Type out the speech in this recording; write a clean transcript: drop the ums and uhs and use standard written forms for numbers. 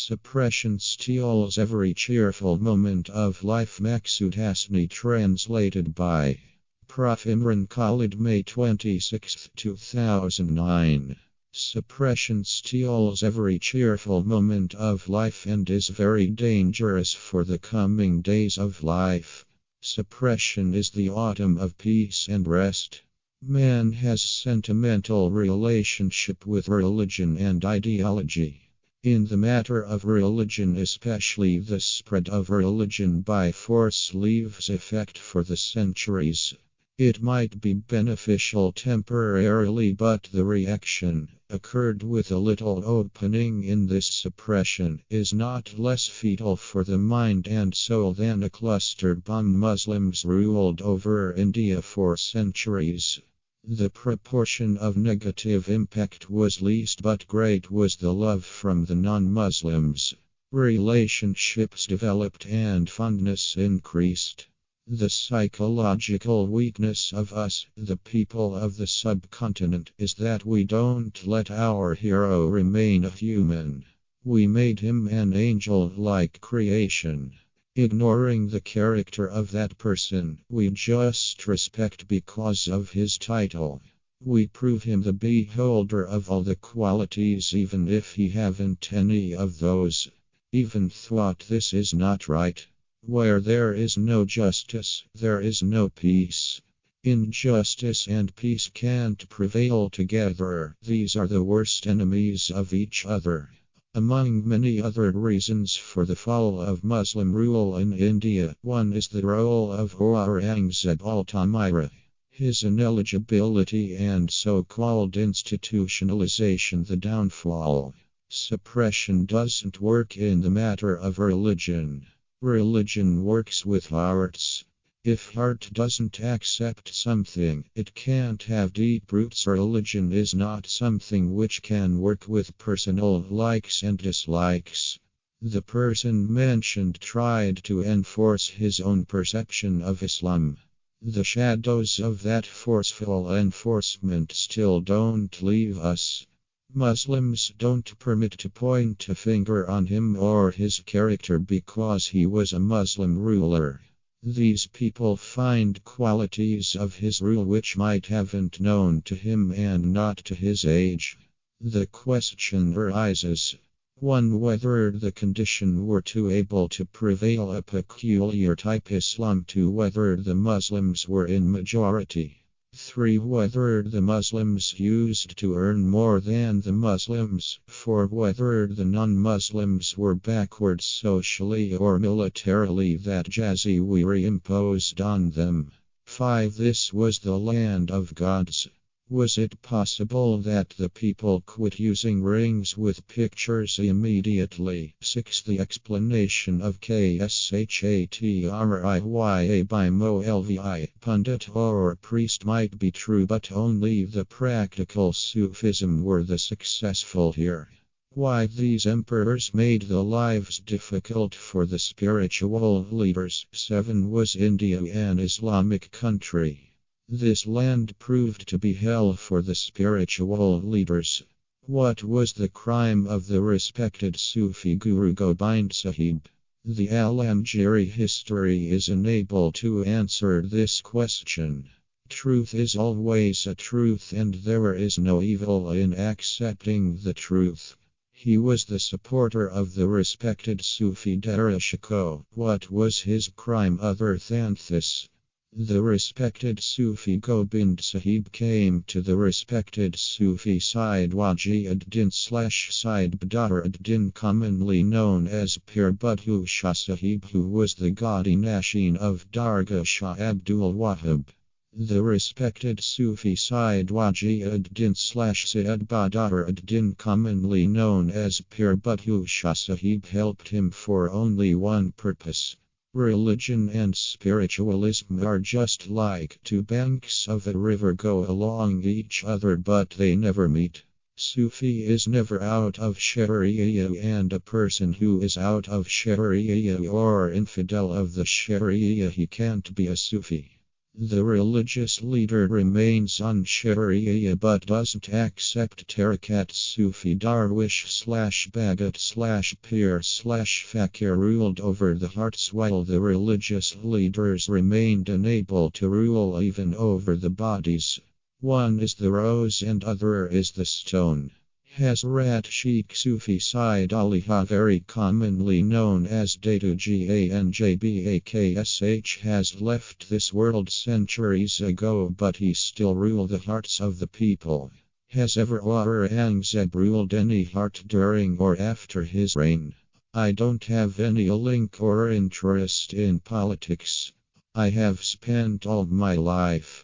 Suppression steals every cheerful moment of life. Maqsood Hasni, translated by Prof. Imran, Khalid, May 26, 2009. Suppression steals every cheerful moment of life and is very dangerous for the coming days of life. Suppression is the autumn of peace and rest. Man has sentimental relationship with religion and ideology. In the matter of religion, especially, the spread of religion by force leaves effect for the centuries. It might be beneficial temporarily, but the reaction, occurred with a little opening in this suppression, is not less fatal for the mind and soul than a cluster bomb. Muslims ruled over India for centuries. The proportion of negative impact was least, but great was the love from the non-Muslims. Relationships developed and fondness increased. The psychological weakness of us, the people of the subcontinent, is that we don't let our hero remain a human. We made him an angel-like creation. Ignoring the character of that person, we just respect because of his title. We prove him the beholder of all the qualities even if he haven't any of those. Even thought this is not right. Where there is no justice, there is no peace. Injustice and peace can't prevail together. These are the worst enemies of each other. Among many other reasons for the fall of Muslim rule in India, one is the role of Aurangzeb al-Tamira. His ineligibility and so-called institutionalization, the downfall. Suppression doesn't work in the matter of religion. Religion works with hearts. If heart doesn't accept something, it can't have deep roots. Religion is not something which can work with personal likes and dislikes. The person mentioned tried to enforce his own perception of Islam. The shadows of that forceful enforcement still don't leave us. Muslims don't permit to point a finger on him or his character because he was a Muslim ruler. These people find qualities of his rule which might haven't known to him and not to his age. The question arises, 1. Whether the condition were to able to prevail a peculiar type Islam, 2. Whether the Muslims were in majority. 3. Whether the Muslims used to earn more than the Muslims. 4. Whether the non-Muslims were backward socially or militarily, that Jaziwiri imposed on them. 5. This was the land of gods. Was it possible that the people quit using rings with pictures immediately? 6. The explanation of Kshatriya by Molvi Pundit or priest might be true, but only the practical Sufism were the successful here. Why these emperors made the lives difficult for the spiritual leaders. 7. Was India an Islamic country? This land proved to be hell for the spiritual leaders. What was the crime of the respected Sufi Guru Gobind Sahib? The Alamgiri history is unable to answer this question. Truth is always a truth, and there is no evil in accepting the truth. He was the supporter of the respected Sufi Darashiko. What was his crime other than this? The respected Sufi Gobind Sahib came to the respected Sufi Sayyid Wajiuddin Sayyid Badruddin, commonly known as Pir Budhu Shah Sahib, who was the Gaudiya Nashin of Dargah Shah Abdul Wahab. The respected Sufi Sayyid Wajiuddin Sayyid Badruddin, commonly known as Pir Budhu Shah Sahib, helped him for only one purpose. Religion and spiritualism are just like two banks of a river, go along each other but they never meet. Sufi is never out of Sharia, and a person who is out of Sharia or infidel of the Sharia, he can't be a Sufi. The religious leader remains on Sharia but doesn't accept tariqat Sufi Darwish /Bhagat Pir Fakir ruled over the hearts while the religious leaders remained unable to rule even over the bodies. One is the rose and other is the stone. Hazrat Sheikh Sufi Said Ali, very commonly known as Datu Ganjbaksh, has left this world centuries ago, but he still rules the hearts of the people. Has ever Aurangzeb ruled any heart during or after his reign? I don't have any link or interest in politics. I have spent all my life